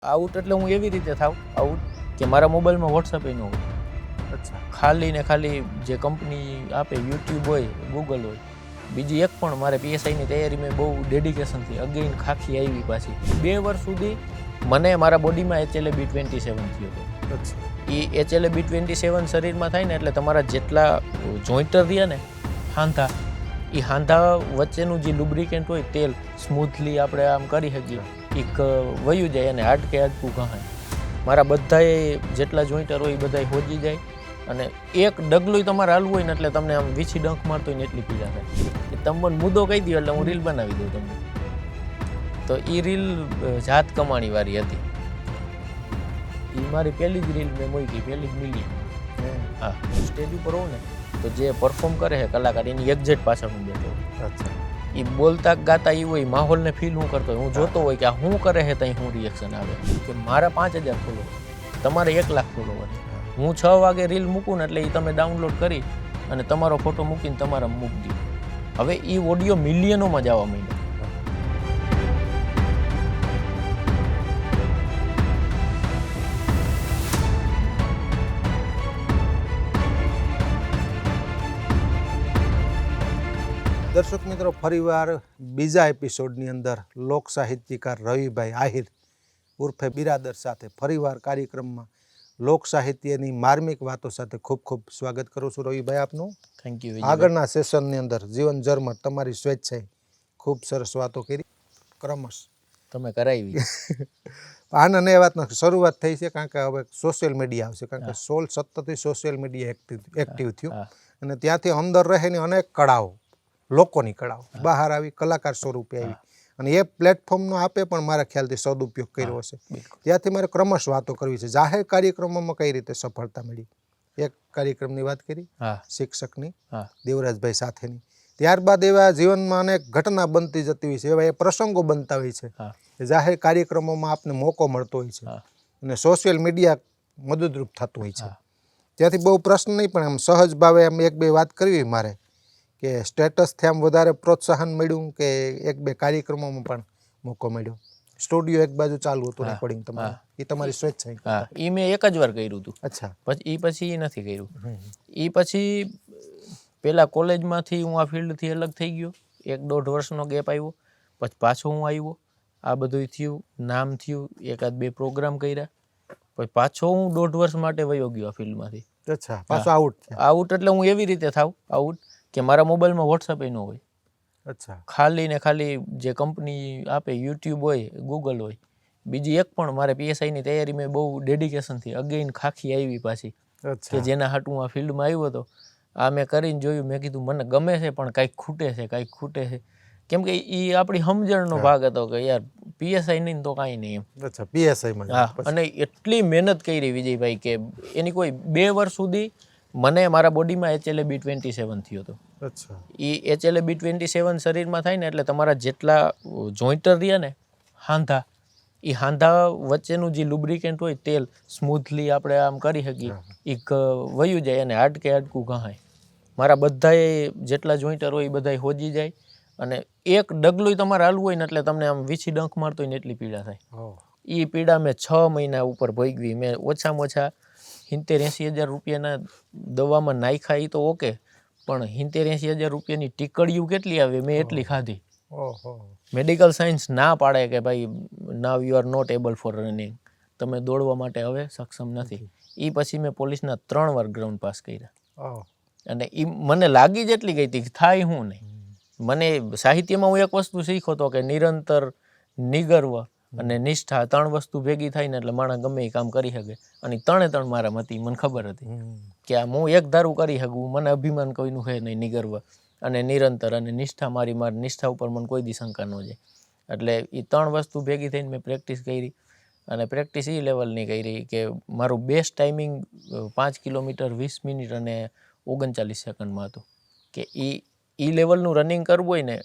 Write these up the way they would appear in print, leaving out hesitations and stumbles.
Out એટલે હું એવી રીતે થાવ આઉટ કે મારા મોબાઈલમાં વોટ્સઅપ ન હોય. અચ્છા. ખાલી ને ખાલી જે કંપની આપે યુટ્યુબ હોય, ગૂગલ હોય, બીજી એક પણ મારે પીએસઆઈની તૈયારી મેં બહુ ડેડિકેશનથી અગેન ખાખી આવી પાછી 2 વર્ષ સુધી મને મારા બોડીમાં HLA-B27 થયો હતો. અચ્છા. એ HLA-B27 શરીરમાં થાય ને એટલે તમારા જેટલા જોઈન્ટર રહ્યા ને હાંધા, એ હાંધા વચ્ચેનું જે લુબ્રિકેન્ટ હોય તેલ સ્મૂથલી આપણે આમ કરી શકીએ એક વયું જાય અને હાડકે હાડકું ઘહાય. મારા બધાએ જેટલા જોઈન્ટર હોય એ બધા હોજી જાય અને એક ડગલું તમારે હાલવું હોય ને એટલે તમને આમ વીછી ડંખ મારતો હોય ને એટલી પીડા થાય. તમે મને મુદ્દો કહી દો એટલે હું રીલ બનાવી દઉં તમને. તો એ રીલ જાત કમાણી વાળી હતી. એ મારી પહેલી જ રીલ મેં મૂકી, પહેલી જ મિલિયન. હા, સ્ટેજ ઉપર હોઉં ને તો જે પરફોર્મ કરે છે કલાકાર એની એક્ઝેક્ટ પાછળ હું બેઠો. અચ્છા. એ બોલતા ગાતા એ હોય, માહોલને ફીલ હું કરતો હોય, હું જોતો હોય કે આ શું કરે છે ત્યાં શું રિએક્શન આવે. કે મારા 5000 ફોલોવર, તમારે 1 લાખ ફોલોવર. હું 6 વાગે રીલ મૂકું ને એટલે એ તમે ડાઉનલોડ કરી અને તમારો ફોટો મૂકીને તમારા મૂકી દો. હવે એ ઓડિયો મિલિયનોમાં જવા માંડ્યો. દર્શક મિત્રો, ફરીવાર બીજા એપિસોડની અંદર લોક સાહિત્યકાર રવિભાઈ આહિર ઉર્ફે બિરાદર સાથે ફરીવાર કાર્યક્રમમાં લોક સાહિત્યની માર્મિક વાતો સાથે ખૂબ ખૂબ સ્વાગત કરું છું. રવિભાઈ આપનું થેન્ક યુ. આગળના સેશનની અંદર જીવન ઝરમર તમારી સ્વેચ્છાએ ખૂબ સરસ વાતો કરી. ક્રમશ તમે કરાવી. આનંદ એ વાતનો શરૂઆત થઈ છે કારણ કે હવે સોશિયલ મીડિયા આવશે, કારણ કે 16 સતતથી સોશિયલ મીડિયા એક્ટિવ થયું અને ત્યાંથી અંદર રહેની અનેક કળાઓ, લોકોની કળાઓ બહાર આવી, કલાકાર સ્વરૂપે આવી અને એ પ્લેટફોર્મનો આપે પણ મારા ખ્યાલથી સદુપયોગ કર્યો હશે. ત્યાંથી મારે ક્રમશ વાતો કરવી છે. જાહેર કાર્યક્રમોમાં કઈ રીતે સફળતા મળી. એક કાર્યક્રમની વાત કરી, શિક્ષકની, દેવરાજભાઈ સાથેની. ત્યારબાદ એવા જીવનમાં અનેક ઘટના બનતી જતી હોય છે, એવા એ પ્રસંગો બનતા હોય છે કે જાહેર કાર્યક્રમોમાં આપને મોકો મળતો હોય છે અને સોશિયલ મીડિયા મદદરૂપ થતું હોય છે. ત્યાંથી બહુ પ્રશ્ન નહીં પણ આમ સહજ ભાવે આમ 1-2 વાત કરવી મારે કે સ્ટેટસથી આમ વધારે પ્રોત્સાહન મળ્યું કે 1-2 કાર્યક્રમોમાં પણ મોકો મળ્યો. સ્ટુડિયો એક બાજુ ચાલુ હતું રેકોર્ડિંગ તમારું, એ તમારી સ્વેચ્છાએ? હા, એ મેં એક જ વાર કર્યું હતું. અચ્છા. પછી નથી કર્યું. એ પછી પહેલાં કોલેજમાંથી હું આ ફિલ્ડથી અલગ થઈ ગયો, 1-1.5 વર્ષનો ગેપ આવ્યો, પછી પાછો હું આવ્યો, આ બધું થયું, નામ થયું, 1-2 પ્રોગ્રામ કર્યા, પછી પાછો હું 1.5 વર્ષ માટે વયો ગયો આ ફિલ્ડમાંથી. અચ્છા, પાછો આઉટ. આઉટ એટલે હું એવી રીતે થાવ આઉટ કે મારા મોબાઈલમાં વોટ્સઅપ ન હોય. અચ્છા. ખાલી ને ખાલી જે કંપની આપે યુટ્યુબ હોય, ગૂગલ હોય, બીજી એક પણ મારે પીએસઆઈની તૈયારી મેં બહુ ડેડિકેશનથી અગેન ખાખી આવી પાછી કે જેના હાટું હું આ ફિલ્ડમાં આવ્યો હતો. આ મેં કરીને જોયું, મેં કીધું મને ગમે છે પણ કાંઈક ખૂટે છે. કેમ કે એ આપણી સમજણનો ભાગ હતો કે યાર પીએસઆઈ નહીં તો કાંઈ નહીં એમ. અચ્છા, પીએસઆઈમાં. હા, અને એટલી મહેનત કરી વિજયભાઈ કે એની કોઈ 2 વર્ષ સુધી મને મારા બોડીમાં HLA-B27 થયો હતો. અચ્છા. એ HLA-B27 શરીરમાં થાય ને એટલે તમારા જેટલા જોઈન્ટર રહ્યા ને હાંધા, એ હાંધા વચ્ચેનું જે લુબ્રિકેન્ટ હોય તેલ સ્મૂથલી આપણે આમ કરી શકીએ એક વયું જાય અને હાડકે હાડકું ઘહાય. મારા બધાએ જેટલા જોઈન્ટર હોય એ બધા હોજી જાય અને એક ડગલું તમારે હાલવું હોય ને એટલે તમને આમ વીછી ડંખ મારતો હોય ને એટલી પીડા થાય. એ પીડા મેં 6 મહિના ઉપર ભોગવી. મેં ઓછામાં ઓછા 70-80 હજાર રૂપિયાના દવામાં નાખ્યા, એ તો ઓકે, પણ 70-80 હજાર રૂપિયાની ટીકડીઓ કેટલી આવે મેં એટલી ખાધી. મેડિકલ સાયન્સ ના પાડે કે ભાઈ now you are not able for running, તમે દોડવા માટે હવે સક્ષમ નથી. એ પછી મેં પોલીસના 3 વાર ગ્રાઉન્ડ પાસ કર્યા અને એ મને લાગી જ એટલી ગઈ હતી કે થાય હું નહીં. મને સાહિત્યમાં હું એક વસ્તુ શીખ્યો હતો કે નિરંતર, નિગર્વ અને નિષ્ઠા 3 વસ્તુ ભેગી થાય ને એટલે માણસ ગમે એ કામ કરી શકે. અને 3 મારામાં હતી. મને ખબર હતી કે આ હું એક ધારું કરી શકું. મને અભિમાન કોઈનું છે નહીં, નિગર્વ અને નિરંતર અને નિષ્ઠા, મારી નિષ્ઠા ઉપર મને કોઈ દી શંકા ન જાય. એટલે એ 3 વસ્તુ ભેગી થઈને મેં પ્રેક્ટિસ કરી અને પ્રેક્ટિસ એ લેવલની કરી કે મારું બેસ્ટ ટાઈમિંગ 5 કિલોમીટર 20 મિનિટ અને 39 સેકન્ડમાં હતું. કે એ લેવલનું રનિંગ કરવું હોય ને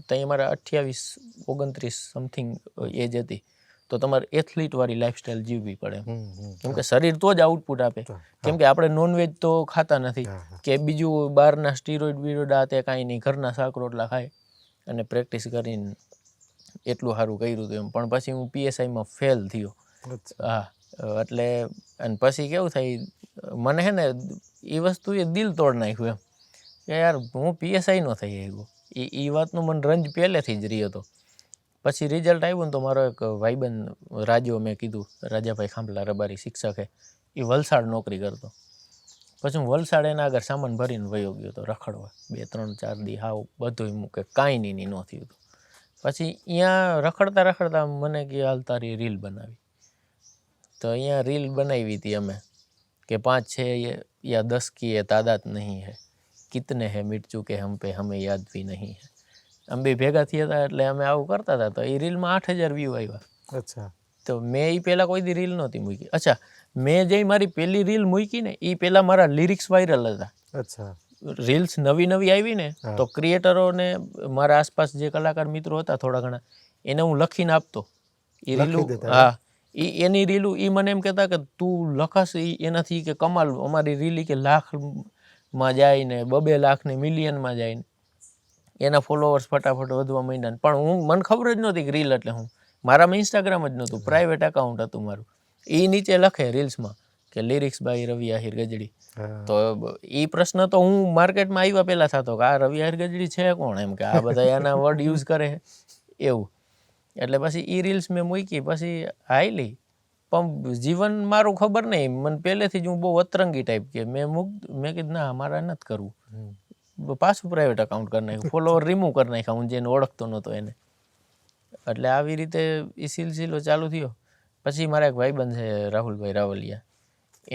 ત્યાં મારા 28-29 સમથિંગ એજ હતી. તો તમારે એથ્લીટવાળી લાઈફસ્ટાઈલ જીવવી પડે. કેમ કે શરીર તો જ આઉટપુટ આપે. કેમ કે આપણે નોનવેજ તો ખાતા નથી કે બીજું બહારના સ્ટીરોઇડ બીરોઇડ આ તે કાંઈ નહીં, ઘરના શાક રોટલા ખાય અને પ્રેક્ટિસ કરીને એટલું સારું કર્યું હતું એમ. પણ પછી હું પીએસઆઈમાં ફેલ થયો અચ્છા. હા એટલે અને પછી કેવું થાય મને હે ને એ વસ્તુ એ દિલ તોડ નાખ્યું એમ કે યાર હું પીએસઆઈ નો થઈ આવ્યો. એ વાતનું મને રંજ પહેલેથી જ રહ્યો હતો. પછી રિઝલ્ટ આવ્યું ને તો મારો એક ભાઈબંધ રાજો, મેં કીધું રાજાભાઈ ખાંભલા રબારી શિક્ષક હે, એ વલસાડ નોકરી કરતો. પછી હું વલસાડ એના આગળ સામાન ભરીને વયો ગયો હતો રખડવા 2-3-4 દી. હાવ બધું મૂકે કાંઈ નહીં ન થયું હતું. પછી અહીંયા રખડતા રખડતા મને કે હાલ તારી રીલ બનાવી. તો અહીંયા રીલ બનાવી હતી અમે કે 5 છે યા 10 की ये तादाद नहीं है, कितने हैं मिट चुके हम पे हमें याद भी नहीं है. અમે બે ભેગા થયા હતા એટલે અમે આવું કરતા હતા. તો એ રીલમાં 8000 વ્યૂ આવ્યા. અચ્છા. તો મેં એ પહેલાં કોઈ દી રીલ નહોતી મૂકી. અચ્છા, મેં જે મારી પહેલી રીલ મૂકી ને એ પહેલાં મારા લિરિક્સ વાયરલ હતા. અચ્છા. રીલ્સ નવી નવી આવી ને તો ક્રિએટરોને મારા આસપાસ જે કલાકાર મિત્રો હતા થોડા ઘણા એને હું લખીને આપતો. એ રીલું, હા, એની રીલું એ મને એમ કહેતા કે તું લખાશ એનાથી કે કમાલ, અમારી રીલી કે લાખમાં જાય ને 2 લાખ ને મિલિયનમાં જાય ને એના ફોલોવર્સ ફટાફટ વધવા માંડ્યા. પણ મને ખબર જ નહોતી કે રીલ એટલે હું, મારામાં ઇન્સ્ટાગ્રામ જ નહોતું, પ્રાઇવેટ એકાઉન્ટ હતું મારું. એ નીચે લખે રીલ્સમાં કે લિરિક્સ બાય રવિ આહિર ગજડી. તો એ પ્રશ્ન તો હું માર્કેટમાં આવ્યા પહેલા થતો કે આ રવિ આહિર ગજડી છે કોણ, એમ કે આ બધા એના વર્ડ યુઝ કરે એવું. એટલે પછી એ રીલ્સ મેં મૂકી, પછી હાઈલી. પણ જીવન મારું ખબર નહીં, મને પહેલેથી જ હું બહુ અતરંગી ટાઈપ કે મેં કીધું ના મારે નથી કરવું. પાછું પ્રાઇવેટ એકાઉન્ટ કરી નાખ્યું, ફોલોવર રિમૂવ કરી નાખ્યા હું જેને ઓળખતો નહોતો એને. એટલે આવી રીતે એ સિલસિલો ચાલુ થયો. પછી મારા એક ભાઈબંધ છે રાહુલભાઈ રાવલિયા,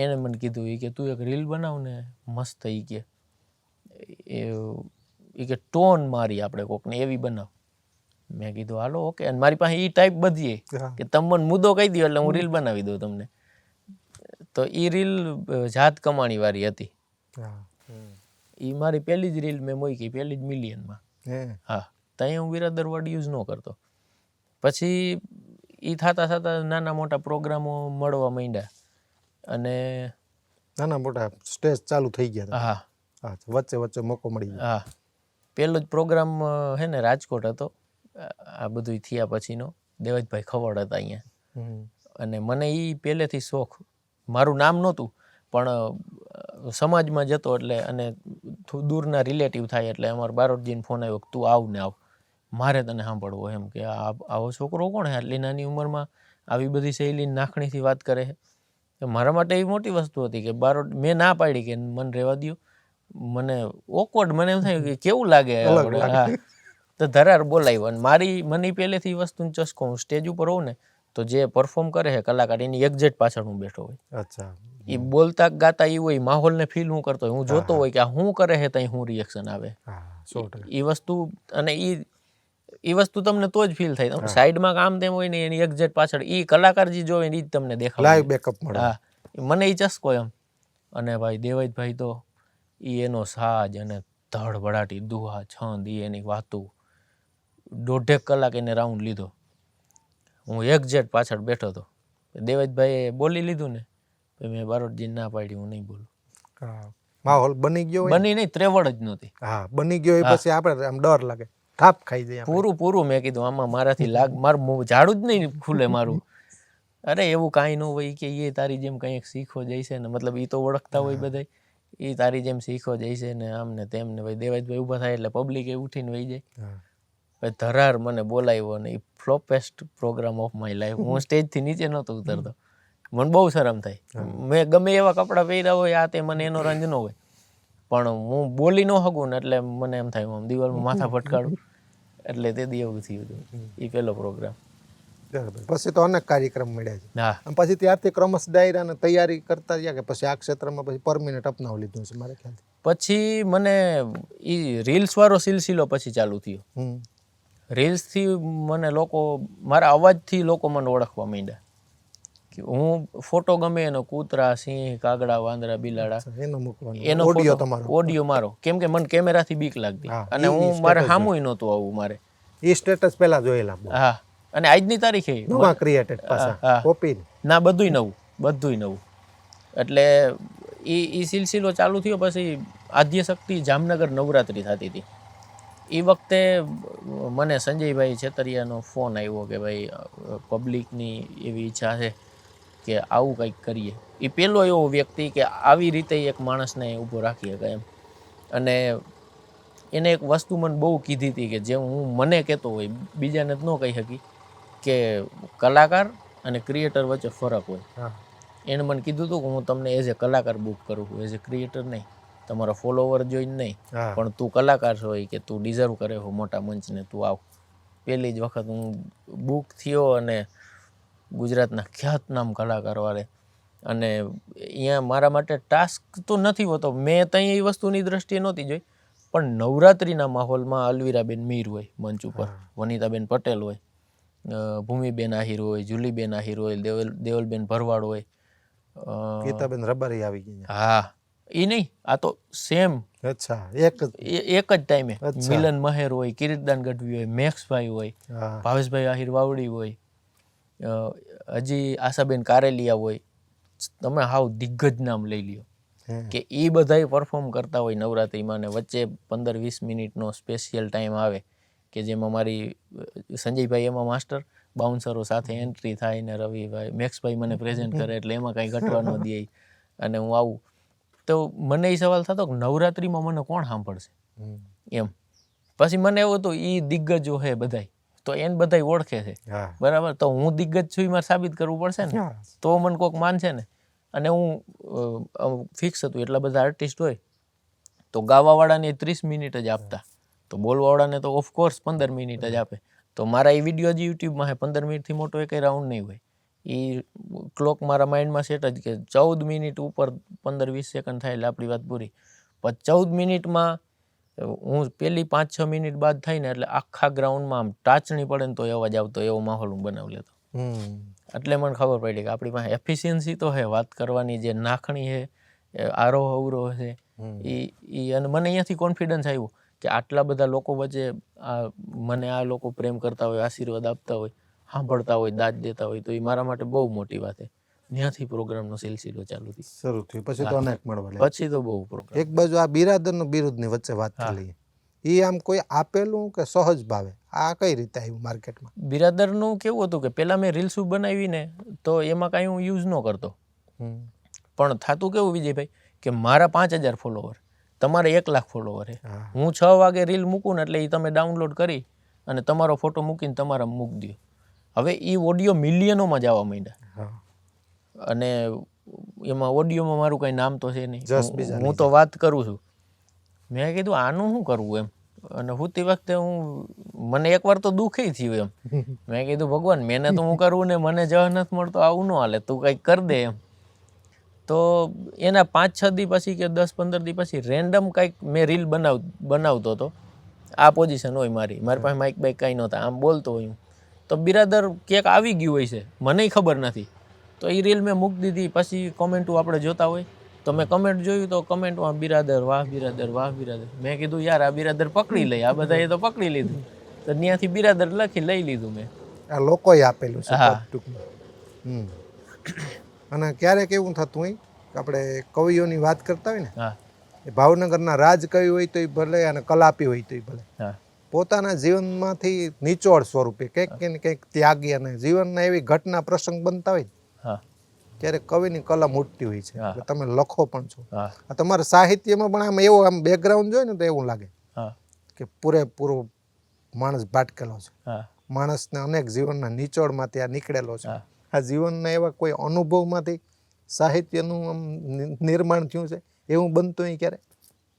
એને મને કીધું એ કે તું એક રીલ બનાવ ને મસ્ત. એ કે ટોન મારી આપણે કોકને એવી બનાવ. મેં કીધું હાલો ઓકે. અને મારી પાસે એ ટાઈપ બધી કે તમે મને મુદ્દો કહી દો એટલે હું રીલ બનાવી દઉં તમને. તો એ રીલ જાત કમાણી વાળી હતી. એ મારી પહેલી જ રીલ મેં મૂકી, પહેલી જ મિલિયનમાં. હા, ત્યાં હું બિરાદર વર્ડ યુઝ ન કરતો. પછી એ થતા થતા નાના મોટા પ્રોગ્રામો મળવા માંડ્યા અને નાના મોટા સ્ટેજ ચાલુ થઈ ગયા. હા, વચ્ચે વચ્ચે મોકો મળી ગયો. હા, પહેલો જ પ્રોગ્રામ હે ને રાજકોટ હતો. આ બધું થયા પછીનો દેવજભાઈ ખવડ હતા અહીંયા. અને મને એ પહેલેથી શોખ, મારું નામ નહોતું પણ સમાજમાં જતો એટલે અને દૂરના રિલેટિવ થાય એટલે અમારા બારોટજીને ફોન આવ્યો કે તું આવ ને આવ, મારે તને સાંભળવો. એમ કે આવો છોકરો કોણ હે આટલી નાની ઉંમરમાં આવી બધી શૈલી નાખણીથી વાત કરે છે. મારા માટે એ મોટી વસ્તુ હતી કે બારોટ, મેં ના પાડી કે મને રહેવા દો, મને ઓકવર્ડ, મને એમ થાય કે કેવું લાગે. હા, તો ધરાર બોલાવ્યો. અને મને પહેલેથી વસ્તુનો ચસ્કો, હું સ્ટેજ ઉપર હોઉં ને તો જે પરફોર્મ કરે છે કલાકાર એની એક્ઝેક્ટ પાછળ હું બેઠો હોય. અચ્છા. એ બોલતા ગાતા એ હોય, માહોલને ફીલ હું કરતો હોય, હું જોતો હોય કે આ શું કરે છે ત્યાં શું રિએક્શન આવે એ વસ્તુ. અને એ વસ્તુ તમને તો જ ફીલ થાય. સાઈડમાં કામ તેમ હોય ને એની એક્ઝેક્ટ પાછળ એ કલાકાર જે જોવે ને એ જ તમને દેખાય, લાઈવ બેકઅપ મળે. હા, મને એ ચસ્કો એમ. અને ભાઈ દેવજભાઈ તો એનો સાજ અને ધડબડાટી દુહા છંદ એની વાતું 1.5 કલાક એને રાઉન્ડ લીધો. હું એક્ઝેક્ટ પાછળ બેઠો હતો. દેવજભાઈએ બોલી લીધું ને મેં બારોટજીને ના પાડી, હું નહીં બોલું. માહોલ બની ગયો, બની નહીં, ત્રેવડ જ નહોતી. હા, બની ગયો. પછી આપણે આમ ડર લાગે, થાપ ખાઈ જાય પૂરું. મેં કીધું આમાં મારાથી મારું ઝાડું જ નહીં ખુલે મારું. અરે એવું કાંઈ ન હોય કે એ તારી જેમ કંઈક શીખો જાય છે ને, મતલબ એ તો ઓળખતા હોય બધા, એ તારી જેમ શીખો જાય છે ને આમ ને તેમ ને. ભાઈ દેવજભાઈ ઊભા થાય એટલે પબ્લિક એ ઉઠીને વહી જાય. ભાઈ ધરાર મને બોલાવ્યો ને એ ફ્લોપેસ્ટ પ્રોગ્રામ ઓફ માય લાઈફ. હું સ્ટેજથી નીચે નહોતો ઉતરતો, મને બહુ શરમ થાય. મેં ગમે એવા કપડાં પહેર્યા હોય આ તે, મને એનો રંજ ન હોય, પણ હું બોલી ન શકું ને એટલે મને એમ થાય હું દિવાલમાં માથા ફટકાડું. એટલે તે દી એવું થયું હતું એ પહેલો પ્રોગ્રામ. પછી તો અનેક કાર્યક્રમ મળ્યા છે. હા, પછી ત્યારથી ક્રમશ ડાયરાને તૈયારી કરતા ગયા કે પછી આ ક્ષેત્રમાં પછી પરમિનન્ટ અપનાવી લીધું છે મારે ખ્યાલથી? પછી મને એ રીલ્સ વાળો સિલસિલો પછી ચાલુ થયો. રીલ્સથી મને લોકો, મારા અવાજથી લોકો મને ઓળખવા માંડ્યા કે હું ફોટો ગમે એનો, કૂતરા, સિંહ, કાગડા, વાંદરા, બિલાડા, એનો ઓડિયો મારો. કેમ કે મને કેમેરાથી બીક લાગતી અને હું મારે સામું નહોતું આવું. મારે એ સ્ટેટસ પહેલા જોયેલા. હા, અને આજની તારીખે નવા ક્રિએટેડ પાછા કોપી ના બધુંય નવું. એટલે એ સિલસિલો ચાલુ થયો. પછી આદ્યશક્તિ જામનગર નવરાત્રિ થતી હતી. એ વખતે મને સંજયભાઈ છેતરિયાનો ફોન આવ્યો કે ભાઈ પબ્લિકની એવી ઈચ્છા છે કે આવું કંઈક કરીએ. એ પહેલો એવો વ્યક્તિ કે આવી રીતે એક માણસને ઊભો રાખી શકે એમ. અને એને એક વસ્તુ મને બહુ કીધી હતી કે જે હું મને કહેતો હોય બીજાને જ ન કહી શકી, કે કલાકાર અને ક્રિએટર વચ્ચે ફરક હોય. એને મને કીધું હતું કે હું તમને એઝ એ કલાકાર બુક કરું છું, એઝ એ ક્રિએટર નહીં, તમારો ફોલોવર જોઈને નહીં, પણ તું કલાકાર છો કે તું ડિઝર્વ કરે છો મોટા મંચને, તું આવ. પહેલી જ વખત હું બુક થયો અને ગુજરાતના ખ્યાતનામ કલાકારવાળે, અને અહીંયા મારા માટે ટાસ્ક તો નથી હોતો, મેં ત્યાં એ વસ્તુની દ્રષ્ટિએ નહોતી જોઈ, પણ નવરાત્રિના માહોલમાં અલવીરાબેન મીર હોય મંચ ઉપર, વનિતાબેન પટેલ હોય, ભૂમિબેન આહિર હોય, જુલીબેન આહિર હોય, દેવલબેન ભરવાડ હોય, ગીતાબેન રબારી આવી ગઈ. હા, એ નહીં, આ તો સેમ અચ્છા, એક જ ટાઈમે મિલન મહેર હોય, કિરીટદાન ગઢવી હોય, મેક્સભાઈ હોય, ભાવેશભાઈ આહિર વાવડી હોય, હજી આશાબેન કારેલિયા હોય. તમે હાવ દિગ્ગજ નામ લઈ લ્યો કે એ બધાય પરફોર્મ કરતા હોય નવરાત્રિમાં, ને વચ્ચે 15-20 મિનિટનો સ્પેશિયલ ટાઈમ આવે કે જેમાં મારી સંજયભાઈ એમાં માસ્ટર, બાઉન્સરો સાથે એન્ટ્રી થાય ને રવિભાઈ મેક્સભાઈ મને પ્રેઝન્ટ કરે એટલે એમાં કાંઈ ઘટવા ન દે, અને હું આવું. તો મને એ સવાલ થતો કે નવરાત્રિમાં મને કોણ સાંભળશે એમ. પછી મને એવું હતું એ દિગ્ગજો છે બધાય, તો એને બધાય ઓળખે છે, બરાબર, તો હું દિગ્ગજ છું એ મારે સાબિત કરવું પડશે ને, તો મને કોઈક માનશે ને. અને હું ફિક્સ હતું, એટલા બધા આર્ટિસ્ટ હોય તો ગાવાવાળાને 30 મિનિટ જ આપતા, તો બોલવાવાળાને તો ઓફકોર્સ 15 મિનિટ જ આપે. તો મારા એ વિડીયો જ યુટ્યુબમાં છે, 15 મિનિટથી મોટો એ કંઈ રાઉન્ડ નહીં હોય. એ ક્લોક મારા માઇન્ડમાં સેટ જ કે 14 મિનિટ ઉપર 15-20 સેકન્ડ થાય એટલે આપણી વાત પૂરી. પણ 14 મિનિટમાં હું પહેલી 5-6 મિનિટ બાદ થાય ને એટલે આખા ગ્રાઉન્ડમાં આમ ટાચણી પડે ને તો અવાજ આવતો, એવો માહોલ હું બનાવી લેતો. એટલે મને ખબર પડી કે આપણી પાસે એફિશિયન્સી તો છે, વાત કરવાની જે નાખણી છે, આરોહ અવરોહ છે, એ અને મને અહીંયાથી કોન્ફિડન્સ આવ્યો કે આટલા બધા લોકો વચ્ચે મને આ લોકો પ્રેમ કરતા હોય, આશીર્વાદ આપતા હોય, સાંભળતા હોય, દાદ દેતા હોય, તો એ મારા માટે બહુ મોટી વાત છે. ત્યાંથી પ્રોગ્રામનો સિલસિલો ચાલુ થયો, શરૂ થયો. પછી તો અનેક મળવા, પછી તો બહુ પ્રોગ્રામ. એક બાજુ આ બિરાદરનો બિરુદની વચ્ચે વાત કરી, એ આમ કોઈ આપેલું કે સહજ ભાવે, આ કઈ રીતે આવ્યું માર્કેટમાં? બિરાદરનું કેવું હતું કે પહેલાં મેં રીલ્સો બનાવીને તો એમાં કાંઈ હું યુઝ ન કરતો, પણ થતું કેવું વિજયભાઈ કે મારા 5000 ફોલોવર, તમારે 1 લાખ ફોલોવર છે, હું 6 વાગે રીલ મૂકું ને એટલે એ તમે ડાઉનલોડ કરી અને તમારો ફોટો મૂકીને તમારા મૂકી દો. હવે એ ઓડિયો મિલિયનોમાં જવા માંડ્યા, અને એમાં ઓડિયોમાં મારું કાંઈ નામ તો છે નહીં, હું તો વાત કરું છું. મેં કીધું આનું શું કરવું એમ, અને હુતી વખતે મને એકવાર તો દુઃખી થયું એમ. મેં કીધું ભગવાન મહેનત હું કરું ને મને જવા નથી મળતો, આવું ન હાલે, તું કંઈક કરી દે એમ. તો એના 5-6 દી પછી કે 10-15 દી પછી રેન્ડમ કંઈક મેં રીલ બનાવતો હતો. આ પોઝિશન હોય મારી પાસે માઇક બાઇક કાંઈ નહોતા, આમ બોલતો હોય હું, તો બિરાદર ક્યાંક આવી ગયું હોય છે, મને ખબર નથી. તો એ રીલ મેં મૂકી દીધી. પછી કોમેન્ટો આપણે જોતા હોય તો મેં કમેન્ટ જોયું તો કમેન્ટમાં બિરાદર, વાહ બિરાદર, વાહ બિરાદર. મેં કીધું યાર આ બિરાદર પકડી લઈ, આ બધા એ તો પકડી લીધું, તો ત્યાંથી બિરાદર લઈ લીધું મેં. આ લોકોએ આપેલું છે. હા. અને ક્યારેક એવું થતું હોય કે આપણે કવિઓની વાત કરતા હોય ને, ભાવનગરના રાજ કવિ હોય તો એ ભલે અને કલાપી હોય તો એ ભલે, પોતાના જીવનમાંથી નિચોડ સ્વરૂપે કંઈક ને કંઈક ત્યાગી અને જીવનના એવી ઘટના પ્રસંગ બનતા હોય ક્યારેક કવિની કલમ ઉઠતી હોય છે, તમે લખો પણ છો. તમારા સાહિત્યમાં પણ આમ એવું આમ બેકગ્રાઉન્ડ જોઈએ ને તો એવું લાગે કે પૂરેપૂરો માણસ ભાટકેલો છે, માણસને અનેક જીવનના નિચોડમાંથી આ નીકળેલો છે. આ જીવનના એવા કોઈ અનુભવમાંથી સાહિત્યનું આમ નિર્માણ થયું છે, એવું બનતું હોય ક્યારે?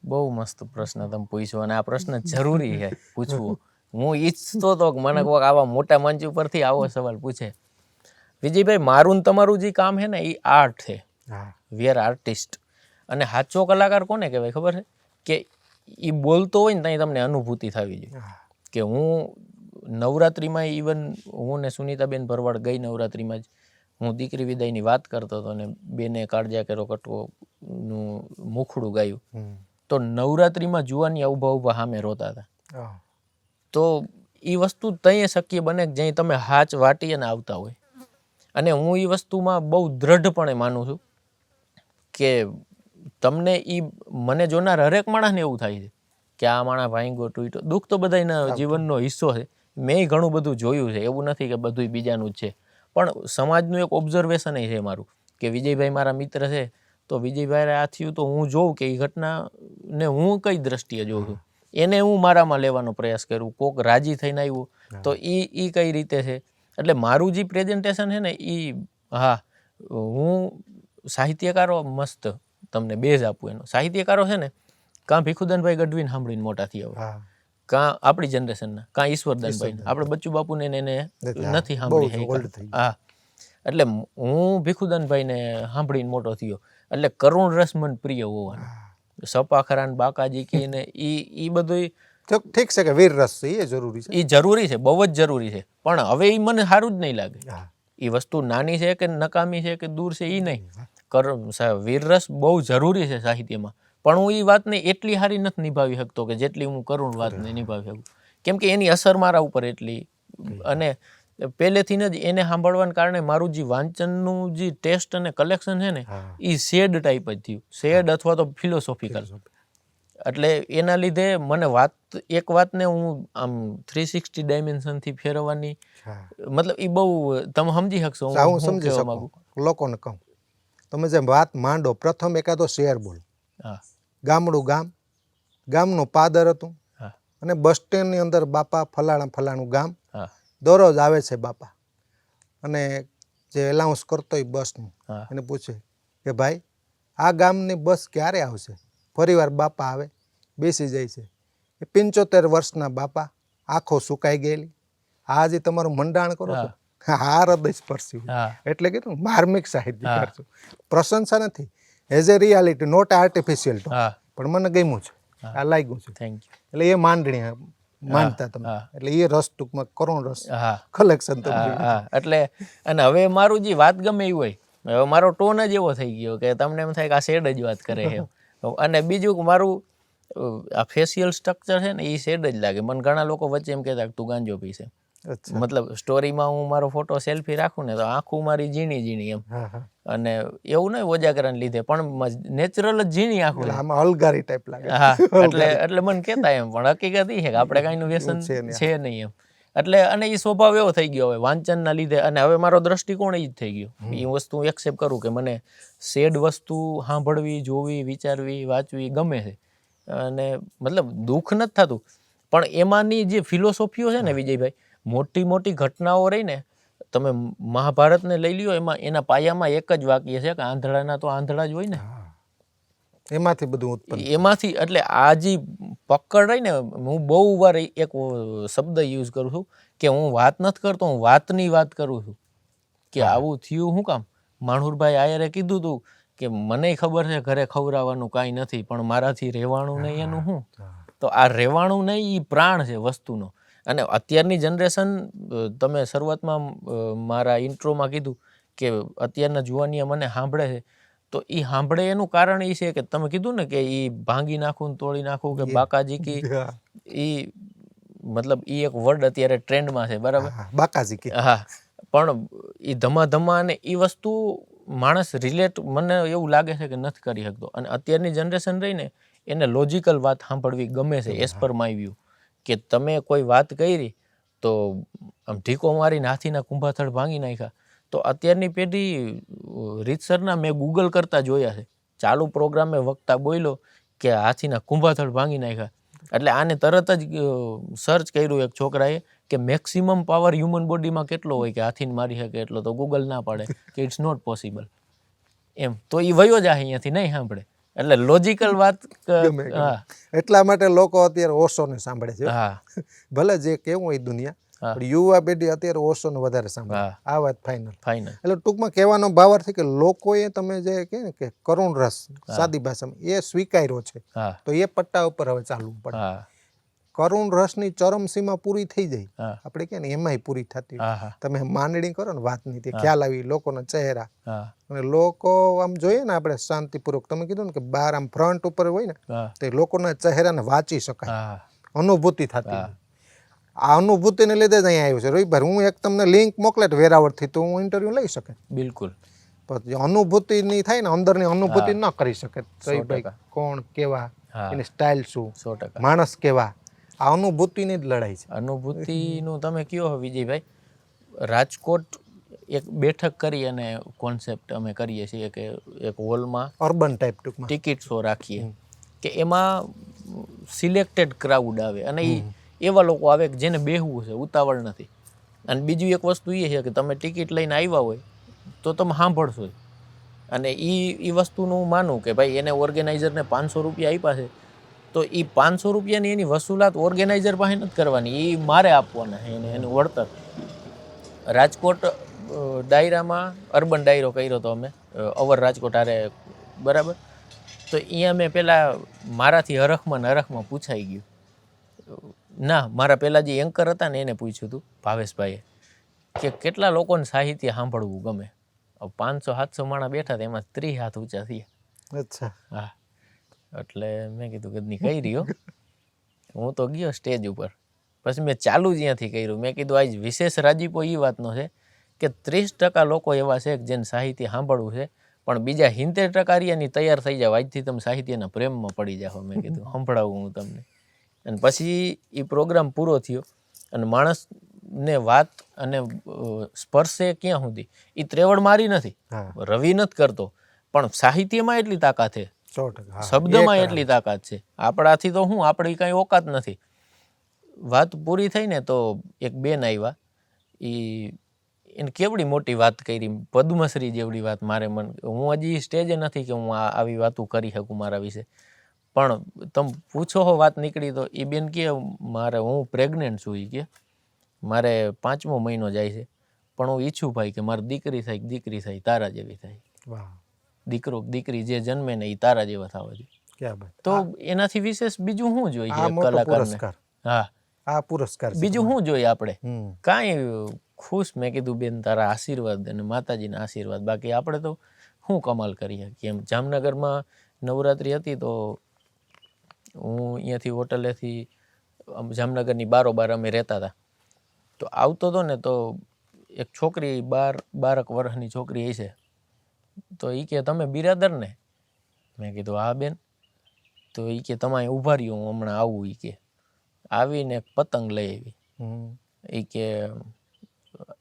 બહુ મસ્ત પ્રશ્ન તમે પૂછ્યો, અને આ પ્રશ્ન જરૂરી છે પૂછવો. હું ઈચ્છતો હતો કે મને કોઈક આવા મોટા મંચ ઉપરથી આવો સવાલ પૂછે. વિજયભાઈ, મારું તમારું જે કામ છે ને એ આર્ટ છે, વી આર આર્ટિસ્ટ. અને સાચો કલાકાર કોને કહેવાય ખબર છે? કે એ બોલતો હોય ને ત્યાં તમને અનુભૂતિ થવી જોઈએ. કે હું નવરાત્રિમાં ઇવન હું ને સુનિતાબેન ભરવાડ ગઈ નવરાત્રિમાં જ હું દીકરી વિદાયની વાત કરતો હતો ને બેને કાળજા કેરો કટકોનું મુખડું ગાયું, તો નવરાત્રિમાં જુવાની ઊભા સામે રોતા હતા. તો એ વસ્તુ ત્યાં શક્ય બને જ્યાં તમે હાચ વાટી અને આવતા હોય. અને હું એ વસ્તુમાં બહુ દ્રઢપણે માનું છું કે તમને એ મને જોનાર હરેક માણસને એવું થાય છે કે આ માણસ ભાંગો તૂટ્યો. દુઃખ તો બધાના જીવનનો હિસ્સો છે, મેં ઘણું બધું જોયું છે, એવું નથી કે બધું બીજાનું જ છે, પણ સમાજનું એક ઓબ્ઝર્વેશન છે મારું કે વિજયભાઈ મારા મિત્ર છે તો વિજયભાઈ આ થયું તો હું જોઉં કે એ ઘટનાને હું કઈ દ્રષ્ટિએ જોઉં છું, એને હું મારામાં લેવાનો પ્રયાસ કરું. કોક રાજી થઈને આવ્યું તો એ કઈ રીતે છે. એટલે મારું જે પ્રેઝન્ટેશન છે ને એ, હા, હું સાહિત્યકારો મસ્ત તમને બેઝ આપું એનો. સાહિત્યકારો છે ને કાં ભીખુદાનભાઈ ગઢવીને સાંભળીને મોટા થયા હોય, કાં આપણી જનરેશનના, કાં ઈશ્વરદાનભાઈ, આપણે બચ્ચુ બાપુને એને નથી સાંભળી. હા, એટલે હું ભીખુદાનભાઈને સાંભળીને મોટો થયો. એટલે કરુણ રસ મન પ્રિય હોવાનું, સપાખરાન બાકાજી કી ને એ બધું ઠીક છે કે વીર રસ છે એ જરૂરી છે, એ જરૂરી છે, બહુ જ જરૂરી છે. પણ હવે એ મને સારું જ નહીં લાગે. એ વસ્તુ નાની છે કે નકામી છે કે દૂર છે એ નહીં. વીર રસ બહુ જરૂરી છે સાહિત્યમાં, પણ હું એ વાતને એટલી સારી નથી નિભાવી શકતો કે જેટલી હું કરુણ વાતને નિભાવી શકું. કેમ કે એની અસર મારા ઉપર એટલી, અને પહેલેથી જ એને સાંભળવાને કારણે મારું જે વાંચનનું જે ટેસ્ટ અને કલેક્શન છે ને એ શેડ ટાઈપ જ થયું, શેડ અથવા તો ફિલોસોફિકલ. એટલે એના લીધે મને એક વાતને હું આમ 360 ડાયમેન્શનથી ફેરવવાની, મતલબ એ બહુ તમે સમજી શકશો. હું સમજી શકું, લોકોને કહું તમે જેમ વાત માંડો, પ્રથમ એકાદો શેર બોલો. ગામડું ગામ, ગામનું પાદર હતું અને બસ સ્ટેન્ડની અંદર બાપા ફલાણું ગામ, દરરોજ આવે છે બાપા, અને જે એલાઉન્સ કરતો હોય બસનું એને પૂછે કે ભાઈ આ ગામની બસ ક્યારે આવશે. ફરીવાર બાપા આવે, બેસી જાય છે. એ 75 વર્ષના બાપા, આંખો સુકાઈ ગયેલી, આજે તમારું મંડાણ કરો છો, આ હૃદય સ્પર્શી. એટલે કીધું માર્મિક સાહિત્યકાર છું. પ્રશંસા નથી, as a reality, not artificial, પણ મને ગમ્યું છે, આ લાગ્યું છે. એટલે એ માંડણી માનતા તમે, એટલે એ રસ ટૂંકમાં કરુણ રસ કલેક્શન. એટલે અને હવે મારું જે વાત ગમે એવું હોય, હવે મારો ટોન જ એવો થઈ ગયો કે તમને એમ થાય કે આ શેડ જ વાત કરે છે. અને બીજું મારું આ ફેશિયલ સ્ટ્રક્ચર છે ને એ શેડ જ લાગે. મને ઘણા લોકો વચ્ચે એમ કહેતા તું ગાંજો પીશે, મતલબ સ્ટોરીમાં હું મારો ફોટો સેલ્ફી રાખું ને તો આંખું મારી ઝીણી એમ, અને એવું નહીં ઓજાગરાને લીધે, પણ નેચરલ જ ઝીણી આંખું, અલગારી ટાઈપ લાગે. હા, એટલે મને કહેતા એમ, પણ હકીકત એ છે કે આપણે કાંઈનું વ્યસન છે નહીં એમ. એટલે અને એ સ્વભાવ એવો થઈ ગયો હવે વાંચનના લીધે, અને હવે મારો દ્રષ્ટિકોણ એ જ થઈ ગયો. એ વસ્તુ હું એક્સેપ્ટ કરું કે મને સેડ વસ્તુ સાંભળવી, જોવી, વિચારવી, વાંચવી ગમે છે. અને મતલબ દુઃખ નથી થતું, પણ એમાંની જે ફિલોસોફીઓ છે ને વિજયભાઈ, મોટી મોટી ઘટનાઓ રહી ને, તમે મહાભારતને લઈ લ્યો, એમાં એના પાયામાં એક જ વાક્ય છે કે આંધળાના તો આંધળા જ હોય ને, એમાંથી બધું ઉત્પન્ન, એમાંથી. એટલે આ જે પકડ રહી ને, હું બહુ વાર એક શબ્દ યુઝ કરું છું કે હું વાત નથી કરતો, હું વાતની વાત કરું છું કે આવું થયું શું કામ. માણુરભાઈ આયરે કીધું હતું કે મને ખબર છે ઘરે ખવડાવવાનું કાંઈ નથી, પણ મારાથી રહેવાનું નહીં એનું શું. તો આ રહેવાનું નહીં એ પ્રાણ છે વસ્તુનો. અને અત્યારની જનરેશન, તમે શરૂઆતમાં મારા ઇન્ટ્રોમાં કીધું કે અત્યારના જુવાનિયા મને સાંભળે છે, તો એ સાંભળે એનું કારણ એ છે કે તમે કીધું ને કે એ ભાંગી નાખું ને તોડી નાખું કે બાકાજી કી, એ મતલબ એ એક વર્ડ અત્યારે ટ્રેન્ડમાં છે, બરાબર, બાકાજી કી. હા, પણ એ ધમા અને એ વસ્તુ માણસ રિલેટ, મને એવું લાગે છે કે નથી કરી શકતો. અને અત્યારની જનરેશન રહીને એને લોજિકલ વાત સાંભળવી ગમે છે, એઝ પર માય વ્યૂ. કે તમે કોઈ વાત કરી તો આમ ઢીકો મારીને હાથીના કુંભાથળ ભાંગી નાખ્યા, તો અત્યારની પેઢી રીતસરના મેં ગૂગલ કરતા જોયા છે. ચાલુ પ્રોગ્રામે વક્તા બોલ્યો કે હાથીના કુંભાથળ ભાંગી નાખ્યા, એટલે આને તરત જ સર્ચ કર્યું એક છોકરાએ કે મેક્સિમમ પાવર હ્યુમન બોડીમાં કેટલો હોય કે હાથીને મારી શકે એટલો, તો ગૂગલ ના પાડે કે ઇટ્સ નોટ પોસિબલ એમ. તો એ વયો જાય અહીંયાથી, નહીં સાંભળે. એટલે લોજિકલ વાત, એટલા માટે લોકો અત્યારે ઓશોને સાંભળે છે. ભલે જે કેવું હોય દુનિયા, પણ યુવા પેઢી અત્યારે ઓશોને વધારે સાંભળે. આ વાત ફાઇનલ. એટલે ટૂંકમાં કહેવાનો ભાવાર્થ કે લોકોએ તમે જે કહે ને કે કરુણ રસ સાદી ભાષામાં એ સ્વીકાર્યો છે, તો એ પટ્ટા ઉપર હવે ચાલવું પડે. કરુણ રસની ચરમસીમા પૂરી થઈ જાય, આપણે કે ને એમાંય પૂરી થતી. તમે માંડણી કરો ને વાતની, તે ખ્યાલ આવી લોકોના ચહેરા, અને લોકો આમ જોઈએ ને આપણે શાંતિપૂર્વક, તમે કીધું ને કે બહાર આમ ફ્રન્ટ ઉપર હોય ને, તે લોકોના ચહેરાને વાંચી શકાય, અનુભૂતિ થતી. આ અનુભૂતિને લીધે જ અહીંયા આવ્યું છે. રોહિતભાઈ, હું એક તમને લિંક મોકલે વેરાવળથી, તો હું ઇન્ટરવ્યુ લઈ શકે. બિલકુલ. પણ અનુભૂતિની થાય ને, અંદરની અનુભૂતિ ન કરી શકે. રોહિતભાઈ કોણ, કેવા, એની સ્ટાઇલ શું, માણસ કેવા, આ અનુભૂતિની જ લડાઈ છે. અનુભૂતિનું તમે કયો વિજયભાઈ, રાજકોટ એક બેઠક કરી અને કોન્સેપ્ટ અમે કરીએ છીએ કે એક હોલમાં અર્બન ટાઈપ ટૂંકમાં. ટિકિટ શો રાખીએ કે એમાં સિલેક્ટેડ ક્રાઉડ આવે અને એવા લોકો આવે કે જેને બેહવું છે, ઉતાવળ નથી. અને બીજું એક વસ્તુ એ છે કે તમે ટિકિટ લઈને આવ્યા હોય તો તમે સાંભળશો. અને એ વસ્તુનું હું માનું કે ભાઈ એને ઓર્ગેનાઇઝરને 500 રૂપિયા આપ્યા છે તો એ 500 રૂપિયાની એની વસૂલાત ઓર્ગેનાઇઝર પાસે નથી કરવાની, એ મારે આપવાના છે એનું વળતર. રાજકોટ ડાયરામાં અર્બન ડાયરો કર્યો હતો અમે, અવર રાજકોટ હારે, બરાબર. તો અહીંયા મેં પહેલાં મારાથી હરખમાં પૂછાઈ ગયું. ના, મારા પહેલાં જે એન્કર હતા ને એને પૂછ્યું હતું ભાવેશભાઈએ કે કેટલા લોકોને સાહિત્ય સાંભળવું ગમે. 500-700 માણસ બેઠા હતા, એમાં 30 હાથ ઊંચા થયા. અચ્છા. હા, એટલે મેં કીધું ગદની કઈ રહ્યો. હું તો ગયો સ્ટેજ ઉપર, પછી મેં ચાલુ જ ત્યાંથી કર્યું. મેં કીધું આજ વિશેષ રાજીપો એ વાતનો છે કે 30% લોકો એવા છે કે જેને સાહિત્ય સાંભળવું છે, પણ બીજા 70% રહ્યાની તૈયાર થઈ જાવ, આજથી તમે સાહિત્યના પ્રેમમાં પડી જાઓ. મેં કીધું સંભળાવું હું તમને. અને પછી એ પ્રોગ્રામ પૂરો થયો અને માણસને વાત અને સ્પર્શે ક્યાં સુધી, એ ત્રેવડ મારી નથી, રવિ નથી કરતો, પણ સાહિત્યમાં એટલી તાકાત છે, 100%. શબ્દમાં એટલી તાકાત છે. આપણાથી તો શું, આપણી કાંઈ ઓકાત નથી. વાત પૂરી થઈ ને તો એક બેન આવ્યા, એને કેવડી મોટી વાત કરી, પદ્મશ્રી જેવડી વાત. મારે હું હજી સ્ટેજે નથી કે હું આવી વાતો કરી શકું મારા વિશે, પણ તમે પૂછો હો વાત નીકળી તો એ બેન કે હું પ્રેગ્નેન્ટ છું. એ કે મારે 5મો મહિનો જાય છે, પણ હું ઈચ્છું ભાઈ કે મારી દીકરી થાય તારા જેવી થાય. દીકરો દીકરી જે જન્મે ને એ તારા જેવા થવા જોઈએ. તો એનાથી વિશેષ બીજું શું જોઈએ કલાકારને? હા, આ પુરસ્કાર બીજું શું જોઈએ આપણે? કાંઈ ખુશ. મેં કીધું બેન તારા આશીર્વાદ અને માતાજીના આશીર્વાદ, બાકી આપણે તો શું કમાલ કરીએ. કેમ જામનગરમાં નવરાત્રિ હતી તો હું અહીંયાથી હોટલેથી જામનગરની બારોબાર અમે રહેતા હતા, તો આવતો હતો ને તો એક છોકરી 12 વર્ષની છોકરી હશે, તો એ કે તમે બિરાદર ને? મેં કીધું હા બેન. તો એ કે તમે ઊભા રહ્યો, હું હમણાં આવું. એ કે આવીને પતંગ લઈ આવી. એ કે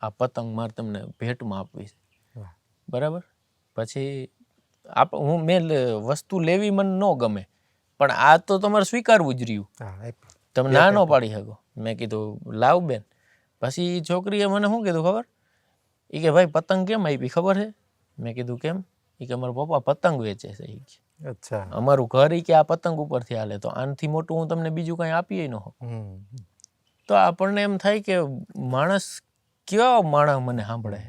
આ પતંગ મારે તમને ભેટમાં આપવી છે, બરાબર. પછી મેં વસ્તુ લેવી મને ન ગમે, પણ આ તો તમારે સ્વીકારવું જ રહ્યું, તમે ના ન પાડી શકો. મેં કીધું લાવ બેન. પછી છોકરીએ મને શું કીધું ખબર? એ કે ભાઈ પતંગ કેમ આપી ખબર છે? મેં કીધું કેમ? એ કે મારા પપ્પા પતંગ વેચે છે. એ કે અચ્છા, અમારું ઘર કે આ પતંગ ઉપરથી હાલે, તો આનાથી મોટું હું તમને બીજું કાંઈ આપીએ ન હોઉં. તો આપણને એમ થાય કે માણસ કેવા માણસ મને સાંભળે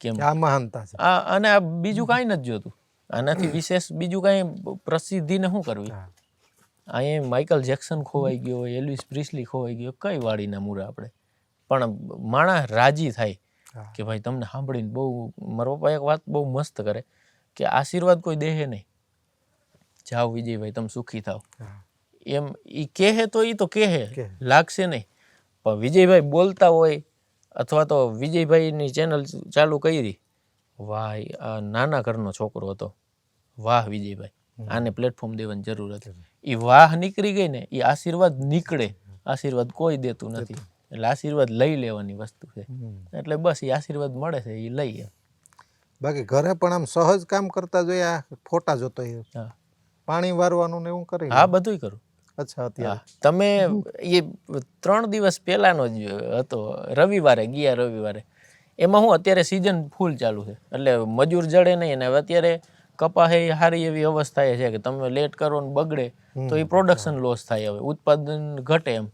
કેમ, આ મહાનતા છે. અને આ બીજું કાંઈ નથી જોતું. આનાથી વિશેષ બીજું કાંઈ પ્રસિદ્ધિને શું કરવી? અહીંયા માઇકલ જેક્સન ખોવાઈ ગયો, એલ્વિસ પ્રિસ્લી ખોવાઈ ગયો, કઈ વાળીના મૂરા આપણે. પણ માણસ રાજી થાય કે ભાઈ તમને સાંભળીને બહુ. મારા પપ્પા એક વાત બહુ મસ્ત કરે કે આશીર્વાદ કોઈ દેહે નહીં, જાઓ વિજયભાઈ તમે સુખી થાવ. એમ એ કહે તો એ તો કહે, લાગશે નહીં. પણ વિજયભાઈ બોલતા હોય અથવા તો વિજયભાઈની ચેનલ ચાલુ કરી, વાહ આ નાના ઘરનો છોકરો હતો, વાહ વિજયભાઈ, આને પ્લેટફોર્મ દેવાની જરૂર હતી. એ વાહ નીકળી ગઈ ને એ આશીર્વાદ નીકળે. આશીર્વાદ કોઈ દેતું નથી, એટલે આશીર્વાદ લઈ લેવાની વસ્તુ છે. એટલે બસ એ આશીર્વાદ મળે છે એ લઈએ. બાકી ઘરે પણ આમ સહજ કામ કરતા જોયા, ફોટા જોતો પાણી વારવાનું ને એવું કરી? હા, બધુંય કરું. અચ્છા, અત્યારે તમે એ 3 દિવસ પહેલાનો જ હતો, રવિવારે ગયા. રવિવારે એમાં હું અત્યારે સિઝન ફૂલ ચાલુ છે, એટલે મજૂર જડે નહીં. અને અત્યારે કપાસ એ સારી એવી અવસ્થા છે કે તમે લેટ કરો ને બગડે તો એ પ્રોડક્શન લોસ થાય, હવે ઉત્પાદન ઘટે એમ.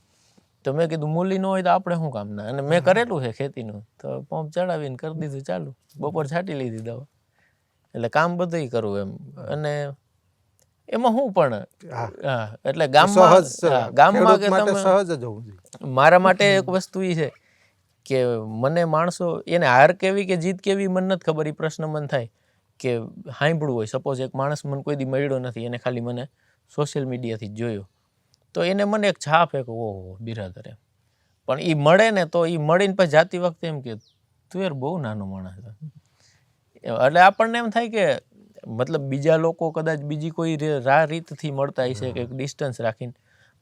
તો મેં કીધું મૂલી ન હોય તો આપણે શું કામના. અને મેં કરેલું છે ખેતીનું, તો પંપ ચડાવીને કરી દીધું ચાલુ. બપોર છાંટી લીધી દવા, એટલે કામ બધુંય કરવું એમ. અને એમાં હું પણ એટલે ગામમાં કે તમે મારા માટે એક વસ્તુ એ છે કે મને માણસો એને હાર કેવી કે જીત કેવી મને નથી ખબર. એ પ્રશ્ન મને થાય કે સાંભળવું હોય, સપોઝ એક માણસ મને કોઈ દી મળ્યો નથી, એને ખાલી મને સોશિયલ મીડિયાથી જ જોયો, તો એને મને એક છાપ એક ઓહો બિરાદર એમ. પણ એ મળે ને તો એ મળીને પછી જાતી વખતે એમ કે તું યાર બહુ નાનો માણસ છે. એટલે આપણને એમ થાય કે મતલબ બીજા લોકો કદાચ બીજી કોઈ રીતથી મળતા હશે કે ડિસ્ટન્સ રાખીને,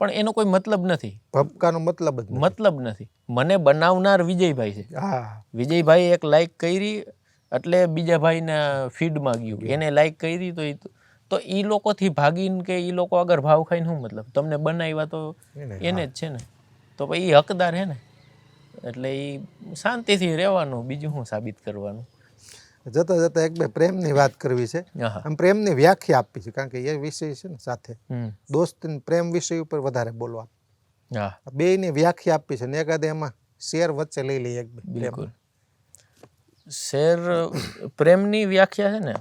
પણ એનો કોઈ મતલબ નથી. ભપકાનો મતલબ જ નથી. મતલબ નથી. મને બનાવનાર વિજયભાઈ છે. હા વિજયભાઈ એક લાઈક કરી એટલે બીજા ભાઈના ફીડમાં ગયું, એને લાઈક કરી તો એ લોકોથી ભાગીને કે એ લોકો અગર ભાવ ખાઈને શું મતલબ? તમને બનાવ્યા તો એને જ છે ને, તો પછી એ હકદાર હે ને. એટલે એ શાંતિથી રહેવાનું, બીજું શું સાબિત કરવાનું. જતા જતા એક બે પ્રેમની વાત કરવી છે. હા આમ પ્રેમની વ્યાખ્યા આપવી છે, કારણ કે એ વિષય છે ને સાથે હમ દોસ્તી પ્રેમ વિષય ઉપર વધારે બોલવા. હા બેયની વ્યાખ્યા આપવી છે ને એકાદ એમાં શેર વચ્ચે લઈ લઈએ એક બે. બિલકુલ. શેર પ્રેમની વ્યાખ્યા છે ને,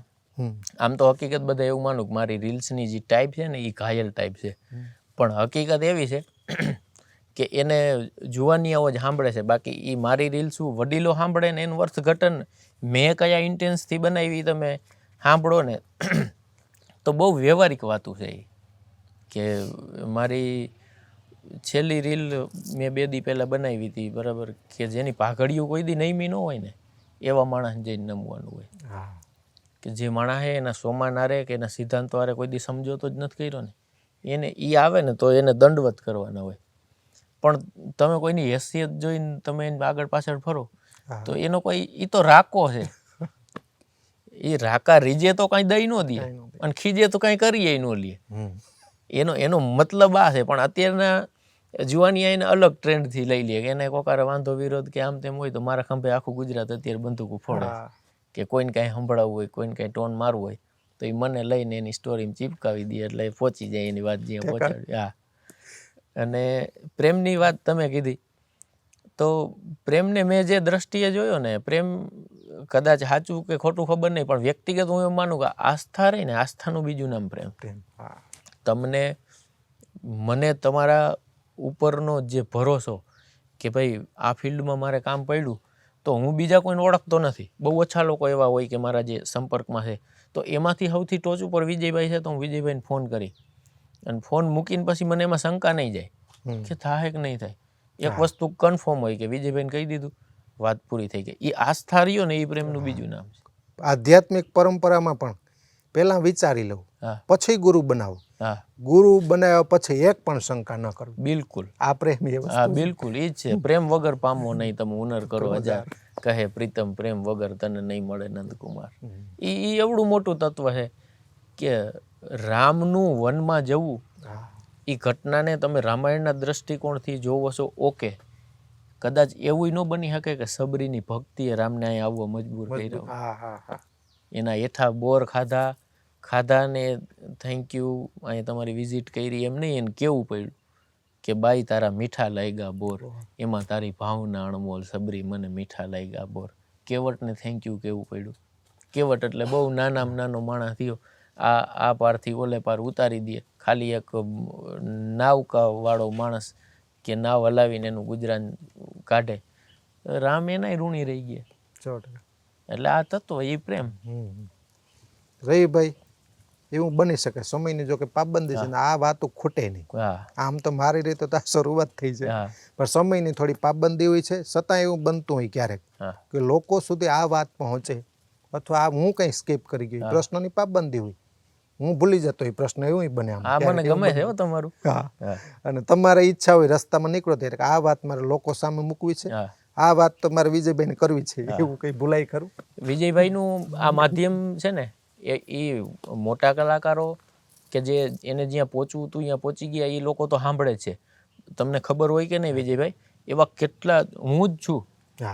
આમ તો હકીકત બધા એવું માનું કે મારી રીલ્સની જે ટાઈપ છે ને એ ઘાયલ ટાઈપ છે, પણ હકીકત એવી છે કે એને જુવાનીઓ જ સાંભળે છે. બાકી એ મારી રીલ્સું વડીલો સાંભળે ને એનું અર્થઘટન મેં કયા ઇન્ટેન્સથી બનાવી તમે સાંભળો ને તો બહુ વ્યવહારિક વાતું છે એ. કે મારી છેલ્લી રીલ મેં 2 દી પહેલાં બનાવી હતી, બરાબર, કે જેની પાઘડીઓ કોઈ દી નઈમી ન હોય ને એવા માણસને જઈને નમવાનું હોય. કે જે માણસ હે એના સોમાં ના રહે કે એના સિદ્ધાંતો આરે કોઈ દી સમજોતો જ નથી કર્યો ને, એને એ આવે ને તો એને દંડવત કરવાના હોય. પણ તમે કોઈની હેસિયત જોઈને તમે એને આગળ પાછળ ફરો તો એનો કોઈ, એ તો રાકો છે. એ રાકા રીજે તો કાંઈ દઈ ન દે અને ખીજે તો કાંઈ કરીએ ન લે. એનો મતલબ આ છે. પણ અત્યારના જુવાની એને અલગ ટ્રેન્ડથી લઈ લે કે એને કોકારે વાંધો વિરોધ કે આમ તેમ હોય તો મારા ખંભે આખું ગુજરાત અત્યારે બંદૂકો ફોડે કે કોઈને કાંઈ સંભળાવવું હોય, કોઈને કાંઈ ટોન મારવું હોય તો એ મને લઈને એની સ્ટોરીમાં ચીપકાવી દે એટલે પહોંચી જાય એની વાત જ્યાં પહોંચાડી. હા. અને પ્રેમની વાત તમે કીધી તો પ્રેમને મેં જે દ્રષ્ટિએ જોયો ને, પ્રેમ કદાચ સાચું કે ખોટું ખબર નહીં, પણ વ્યક્તિગત હું એમ માનું કે આસ્થા રહી ને, આસ્થાનું બીજું નામ પ્રેમ. તમને મને તમારા ઉપરનો જે ભરોસો કે ભાઈ આ ફિલ્ડમાં મારે કામ પડ્યું તો હું બીજા કોઈને ઓળખતો નથી. બહુ ઓછા લોકો એવા હોય કે મારા જે સંપર્કમાં છે, તો એમાંથી સૌથી ટોચ ઉપર વિજયભાઈ છે તો હું વિજયભાઈને ફોન કરી અને ફોન મૂકીને પછી મને એમાં શંકા નહીં જાય કે થાય કે નહીં થાય. એક વસ્તુ કન્ફર્મ હોય કે વિજયભાઈને કહી દીધું, વાત પૂરી થઈ ગઈ. એ આસ્થા રહ્યો ને એ પ્રેમનું બીજું નામ છે. આધ્યાત્મિક પરંપરામાં પણ પહેલા વિચારી લઉં, પછી ગુરુ બનાવો. ગુરુ બનાવ્યા પછી એક પણ શંકા ન કરવી. બિલકુલ. આ પ્રેમ એ વસ્તુ. હા બિલકુલ એ જ છે. પ્રેમ વગર પામવો નહીં તમે હુનર કરો હજાર, કહે પ્રીતમ પ્રેમ વગર તને નહીં મળે નંદકુમાર. એ એવડું મોટું તત્વ છે કે રામનું વનમાં જવું એ ઘટનાને તમે રામાયણના દ્રષ્ટિકોણથી જોવો છો, ઓકે, કદાચ એવું ન બની શકે કે સબરીની ભક્તિએ રામને અહીંયા આવવા મજબૂર કર્યો. એના હેઠા બોર ખાધા ને થેન્ક યુ અહીંયા તમારી વિઝિટ કરી એમ નહીં, એને કેવું પડ્યું કે બાઈ તારા મીઠા લાગ્યા બોર, એમાં તારી ભાવના અણમોલ સબરી મને મીઠા લાગ્યા બોર. કેવટને થેન્ક યુ કેવું પડ્યું. કેવટ એટલે બહુ નાનામાં નાનો માણસ થયો, આ પારથી ઓલે પાર ઉતારી દે, ખાલી એક નાવકા વાળો માણસ કે નાવ હલાવીને એનું ગુજરાન કાઢે. રામ એનાય ઋણી રહી ગયા. એટલે આ તત્વ એ પ્રેમ. રહીભાઈ એવું બની શકે સમયની જો કે પાબંદી છે ને આ વાતો ખૂટે નહીં. આમ તો મારી રીતે તો આ શરૂઆત થઈ છે, પણ સમયની થોડી પાબંદી હોય છે, છતાં એવું બનતું હોય ક્યારેક કે લોકો સુધી આ વાત પહોંચે, અથવા હું કંઈ સ્કીપ કરી ગઈ, પ્રશ્નની પાબંદી હોય, હું ભૂલી જતો એ પ્રશ્ન એવું બને. મને ગમે છે તમારું. અને તમારે ઈચ્છા હોય રસ્તામાં નીકળો ત્યારે આ વાત મારે લોકો સામે મૂકવી છે, આ વાત તો મારે વિજયભાઈને કરવી છે, એવું કંઈ ભૂલાય ખરું? વિજયભાઈનું આ માધ્યમ છે ને એ મોટા કલાકારો કે જે એને જ્યાં પહોંચવું હતું ત્યાં પહોંચી ગયા એ લોકો તો સાંભળે છે. તમને ખબર હોય કે નહીં વિજયભાઈ, એવા કેટલા હું જ છું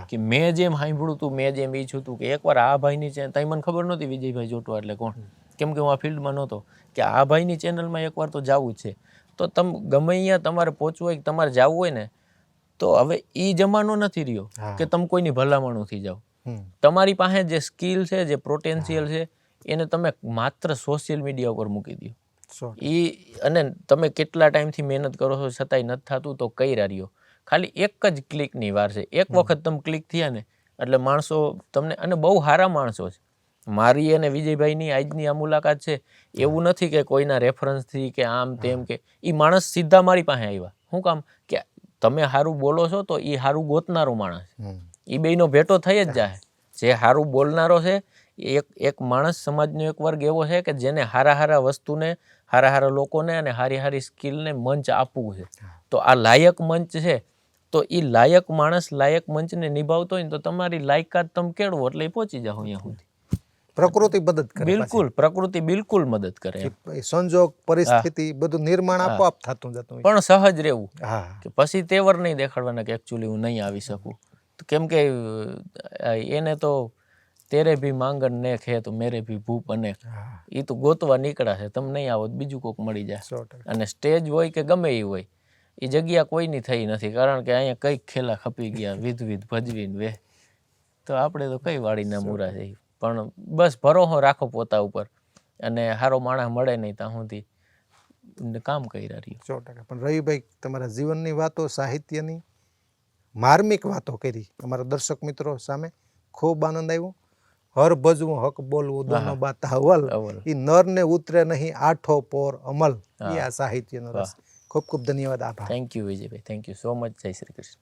કે મેં જેમ સાંભળ્યું હતું, મેં જેમ ઈચ્છું હતું કે એકવાર આ ભાઈની છે, તઈ મને ખબર નહોતી વિજયભાઈ જોટવા એટલે કોણ, કેમ કે હું આ ફિલ્ડમાં નહોતો, કે આ ભાઈની ચેનલમાં એકવાર તો જવું જ છે. તો તમે ગમે અહીંયા તમારે પહોંચવું હોય, તમારે જવું હોય ને, તો હવે એ જમાનો નથી રહ્યો કે તમે કોઈની ભલામણોથી જાઓ. તમારી પાસે જે સ્કિલ છે, જે પોટેન્શિયલ છે, એને તમે માત્ર સોશિયલ મીડિયા ઉપર મૂકી દો. અને તમે કેટલા ટાઈમથી મહેનત કરો છો છતાંય નથી થતું તો કઈ રહ્યો. ખાલી એક જ ક્લિકની વાર છે. એક વખત તમે ક્લિક થયા ને એટલે માણસો તમને, અને બહુ સારા માણસો છે. મારી અને વિજયભાઈની આજની આ મુલાકાત છે, એવું નથી કે કોઈના રેફરન્સથી કે આમ તેમ, કે એ માણસ સીધા મારી પાસે આવ્યા. શું કામ કે તમે સારું બોલો છો તો એ સારું ગોતનારો માણસ, એ બેયનો ભેટો થઈ જ જાય. જે સારું બોલનારો છે એક માણસ સમાજનો એક વર્ગ એવો છે કે જેને હારા વસ્તુને હારા લોકોને અને હારી સ્કિલને મંચ આપવું છે. તો આ લાયક મંચ છે, તો એ લાયક માણસ લાયક મંચને નિભાવતો હોય ને તો તમારી લાયકાત તમે કેળવો એટલે એ પહોંચી જાઓ અહીંયા સુધી. પ્રકૃતિ મદદ કરે, બિલકુલ પ્રકૃતિ બિલકુલ મદદ કરે એમ. પાછી. સંજોગ પરિસ્થિતિ બધું નિર્માણ આપોઆપ થતું જતું હોય. પણ સહજ રહેવું હા, કે પછી તેવર નહીં દેખાડવાના કે એકચ્યુઅલી હું નહીં આવી શકું. તો કેમ કે એને તો તેરે ભી માંગણ નેક હે તો મેરે ભી ભૂપ અનેક, હા, એ તો ગોતવા નીકળ્યા છે. તમે નહીં આવો તો બીજું કોઈક મળી જાય. 100%. અને સ્ટેજ હોય કે ગમે એ હોય, એ જગ્યા કોઈની થઈ નથી, કારણ કે અહીંયા કંઈક ખેલા ખપી ગયા વિધ ભજવીને વેહ. તો આપણે તો કઈ વાળીના મૂરા છે. પણ બસ ભરોસો રાખો પોતા ઉપર, અને સારો માણસ મળે નહીં ત્યાં સુધી કામ કર્યા રહ્યું. 100%. પણ રવિભાઈ, તમારા જીવનની વાતો, સાહિત્યની માર્મિક વાતો કરી અમારા દર્શક મિત્રો સામે. ખૂબ આનંદ આવ્યો. હર ભજવું હક બોલવું દોનો બાત અવલ, ઈ નર ને ઉતરે નહીં આઠો પોર અમલ. એ આ સાહિત્યનો રસ. ખૂબ ખૂબ ધન્યવાદ, આભાર. Thank you Vijaybhai, thank you so much. જય શ્રી કૃષ્ણ.